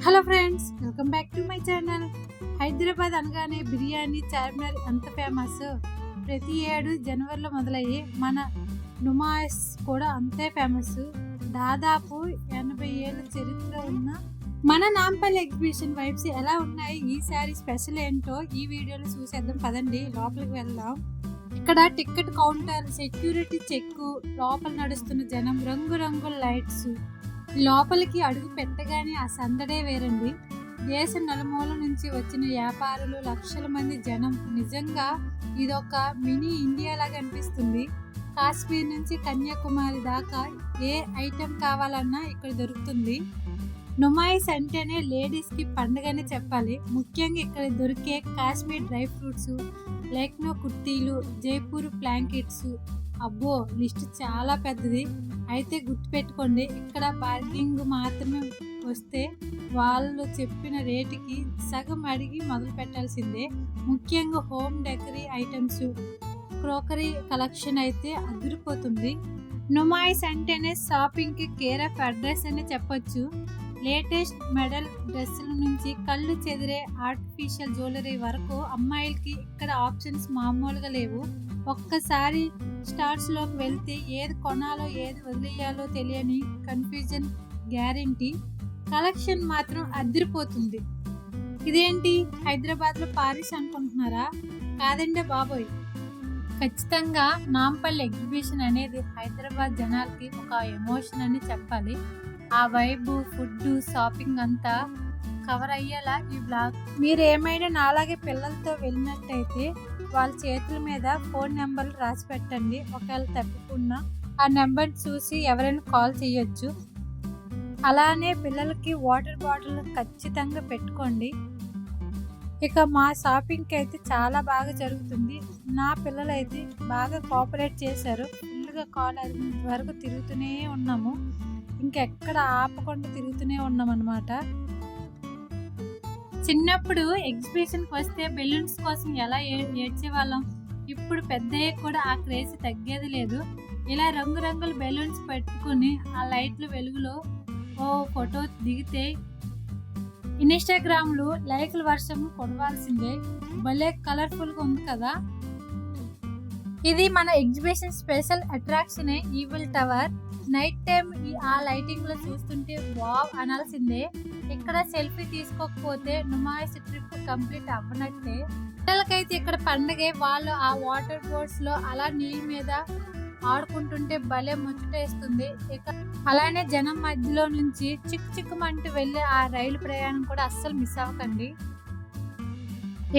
Hello friends, welcome back to my channel. Hyderabad అనగానే బిర్యానీ, చార్మినార్ అంత famous. ప్రతి ఏడు జనవరిలో మొదలయ్యి మన నుమాయిస్ కూడా అంతే ఫేమస్. దాదాపు 80 ఏళ్ళ చరిత్ర ఉన్న మన నాంపల్లి ఎగ్జిబిషన్ వైబ్స్ ఎలా ఉన్నాయి, ఈసారి స్పెషల్ ఏంటో ఈ వీడియోలో చూసేద్దాం. పదండి లోపలికి వెళ్దాం. ఇక్కడ టికెట్ కౌంటర్, సెక్యూరిటీ చెక్, లోపల నడుస్తున్న జనం, రంగురంగుల లైట్స్. లోపలికి అడుగు పెట్టగానే ఆ సందడే వేరండి. దేశ నలుమూల నుంచి వచ్చిన వ్యాపారులు, లక్షల మంది జనం. నిజంగా ఇదొక మినీ ఇండియా లాగా అనిపిస్తుంది. కాశ్మీర్ నుంచి కన్యాకుమారి దాకా ఏ ఐటెం కావాలన్నా ఇక్కడ దొరుకుతుంది. నుమాయిస్ అంటేనే లేడీస్కి పండుగనే చెప్పాలి. ముఖ్యంగా ఇక్కడ దొరికే కాశ్మీర్ డ్రై ఫ్రూట్స్, లక్నో కుర్తీలు, జైపూర్ బ్లాంకెట్స్. అబ్బో, లిస్ట్ చాలా పెద్దది. అయితే గుర్తుపెట్టుకోండి, ఇక్కడ బార్గింగ్ మాత్రమే వస్తే వాళ్ళు చెప్పిన రేటుకి సగం అడిగి మొదలు పెట్టాల్సిందే. ముఖ్యంగా హోమ్ డెకరీ ఐటమ్స్, క్రోకరీ కలెక్షన్ అయితే అదిరిపోతుంది. నుమాయిస్ అంటేనే షాపింగ్కి కేర్ ఆఫ్ అడ్రస్ అని చెప్పొచ్చు. లేటెస్ట్ మెడల్ డ్రెస్సుల నుంచి కళ్ళు చెదిరే ఆర్టిఫిషియల్ జ్యువెలరీ వరకు అమ్మాయిలకి ఇక్కడ ఆప్షన్స్ మామూలుగా లేవు. ఒక్కసారి స్టార్స్లోకి వెళ్తే ఏది కొనాలో ఏది వదిలేయాలో తెలియని కన్ఫ్యూజన్ గ్యారెంటీ. కలెక్షన్ మాత్రం అదిరిపోతుంది. ఇదేంటి హైదరాబాద్లో పారిస్ అనుకుంటున్నారా? కాదండి బాబోయ్, ఖచ్చితంగా నాంపల్లి ఎగ్జిబిషన్ అనేది హైదరాబాద్ జనాలకి ఒక ఎమోషన్ అని చెప్పాలి. ఆ వైబ్, ఫుడ్, షాపింగ్ అంతా కవర్ అయ్యేలా ఈ బ్లాగ్. మీరు ఏమైనా నాలాగే పిల్లలతో వెళ్ళినట్టయితే వాళ్ళ చేతుల మీద ఫోన్ నెంబర్లు రాసి పెట్టండి. ఒకవేళ తప్పకుండా ఆ నెంబర్ చూసి ఎవరైనా కాల్ చేయొచ్చు. అలానే పిల్లలకి వాటర్ బాటిల్ ఖచ్చితంగా పెట్టుకోండి. ఇక మా షాపింగ్కి అయితే చాలా బాగా జరుగుతుంది. నా పిల్లలు అయితే బాగా కోఆపరేట్ చేశారు. ఫుల్గా కాల్ వరకు తిరుగుతూనే ఉన్నాము. ఇంకెక్కడ ఆపకుండా తిరుగుతూనే ఉన్నాం అన్నమాట. చిన్నప్పుడు ఎగ్జిబిషన్కి వస్తే బెలూన్స్ కోసం ఎలా ఏడ్చేవాళ్ళం. ఇప్పుడు పెద్దయ్య కూడా ఆ క్రేజ్ తగ్గేది లేదు. ఇలా రంగురంగుల బెలూన్స్ పెట్టుకుని ఆ లైట్ల వెలుగులో ఓ ఫోటో దిగితే ఇన్స్టాగ్రామ్లో లైక్ల వర్షం కొడవాల్సిందే. భలే కలర్ఫుల్గా ఉంది కదా. ఇది మన ఎగ్జిబిషన్ స్పెషల్ అట్రాక్షనే, ఈవిల్ టవర్. నైట్ టైం ఆ లైటింగ్ లో చూస్తుంటే వావ్ అనాల్సిందే. ఇక్కడ సెల్ఫీ తీసుకోకపోతే నుమాయిస్ ట్రిప్ కంప్లీట్ అవ్వనట్టే. పిల్లలకైతే ఇక్కడ పండగే. వాళ్ళు ఆ వాటర్ బోట్స్ లో అలా నీళ్ళ మీద ఆడుకుంటుంటే భలే ముచ్చటేస్తుంది. ఇక అలానే జనం మధ్యలో నుంచి చిక్కుమంటూ వెళ్ళే ఆ రైలు ప్రయాణం కూడా అస్సలు మిస్ అవ్వకండి.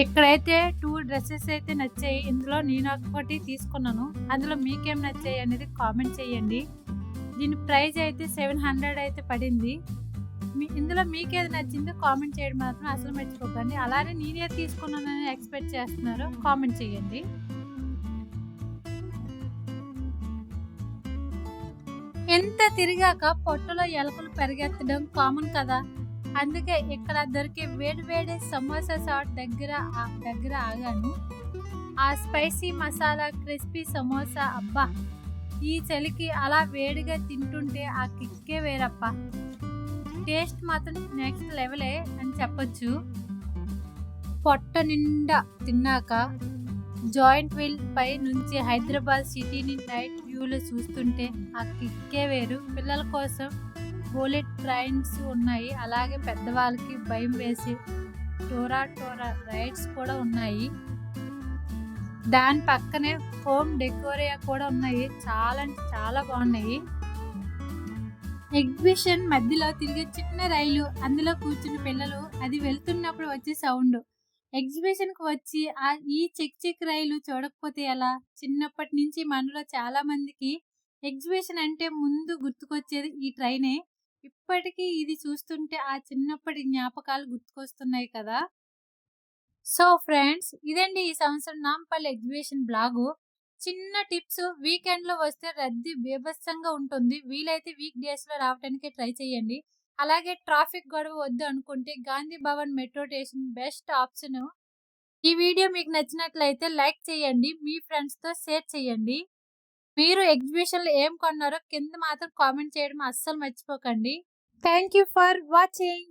ఇక్కడైతే 2 డ్రెస్సెస్ అయితే నచ్చాయి. ఇందులో నేను ఒకటి తీసుకున్నాను. అందులో మీకేం నచ్చాయి అనేది కామెంట్ చేయండి. దీని ప్రైస్ అయితే 700 అయితే పడింది. ఇందులో మీకేది నచ్చిందో కామెంట్ చేయడం మాత్రం అసలు మర్చిపోకండి. అలానే నేనే తీసుకున్నానని ఎక్స్పెక్ట్ చేస్తున్నారో కామెంట్ చేయండి. ఎంత తిరిగాక పొట్టలో ఎలకలు పరిగెత్తడం కామన్ కదా. అందుకే ఇక్కడ దొరికే వేడి సమోసా షాట్ దగ్గర ఆగాను. ఆ స్పైసీ మసాలా క్రిస్పీ సమోసా, అబ్బా, ఈ చలికి అలా వేడిగా తింటుంటే ఆ కిక్కే వేరప్ప. టేస్ట్ మాత్రం నెక్స్ట్ లెవెలే అని చెప్పొచ్చు. పొట్ట నిండా తిన్నాక జాయింట్ వీల్ పై నుంచి హైదరాబాద్ సిటీని నైట్ వ్యూలో చూస్తుంటే ఆ కిక్కే వేరు. పిల్లల కోసం బుల్లెట్ ట్రైన్స్ ఉన్నాయి. అలాగే పెద్దవాళ్ళకి భయం వేసి టోరా రైడ్స్ కూడా ఉన్నాయి. దాని పక్కనే హోమ్ డెకోరియా కూడా ఉన్నాయి. చాలా అంటే చాలా బాగున్నాయి. ఎగ్జిబిషన్ మధ్యలో తిరిగే చిన్న రైలు, అందులో కూర్చున్న పిల్లలు, అది వెళ్తున్నప్పుడు వచ్చే సౌండ్. ఎగ్జిబిషన్కి వచ్చి ఈ చిక్ రైలు చూడకపోతే ఎలా? చిన్నప్పటి నుంచి మనలో చాలా మందికి ఎగ్జిబిషన్ అంటే ముందు గుర్తుకొచ్చేది ఈ ట్రైనే. ఇప్పటికీ ఇది చూస్తుంటే ఆ చిన్నప్పటి జ్ఞాపకాలు గుర్తుకొస్తున్నాయి కదా. సో ఫ్రెండ్స్, ఇదండి ఈ సంవత్సరం నాంపల్లి ఎగ్జిబిషన్ బ్లాగు. చిన్న టిప్స్, వీకెండ్ లో వస్తే రద్దీ బీభత్సంగా ఉంటుంది. వీలైతే వీక్ డేస్ లో రావడానికి ట్రై చేయండి. అలాగే ట్రాఫిక్ గొడవ వద్దు అనుకుంటే Gandhi Bhavan metro station best option. ఈ వీడియో మీకు నచ్చినట్లయితే లైక్ చేయండి, మీ ఫ్రెండ్స్ తో షేర్ చేయండి. మీరు ఎగ్జిబిషన్ లో ఏం కొన్నారో కింద మాత్రం కామెంట్ చేయడం అస్సలు మర్చిపోకండి. Thank you for watching.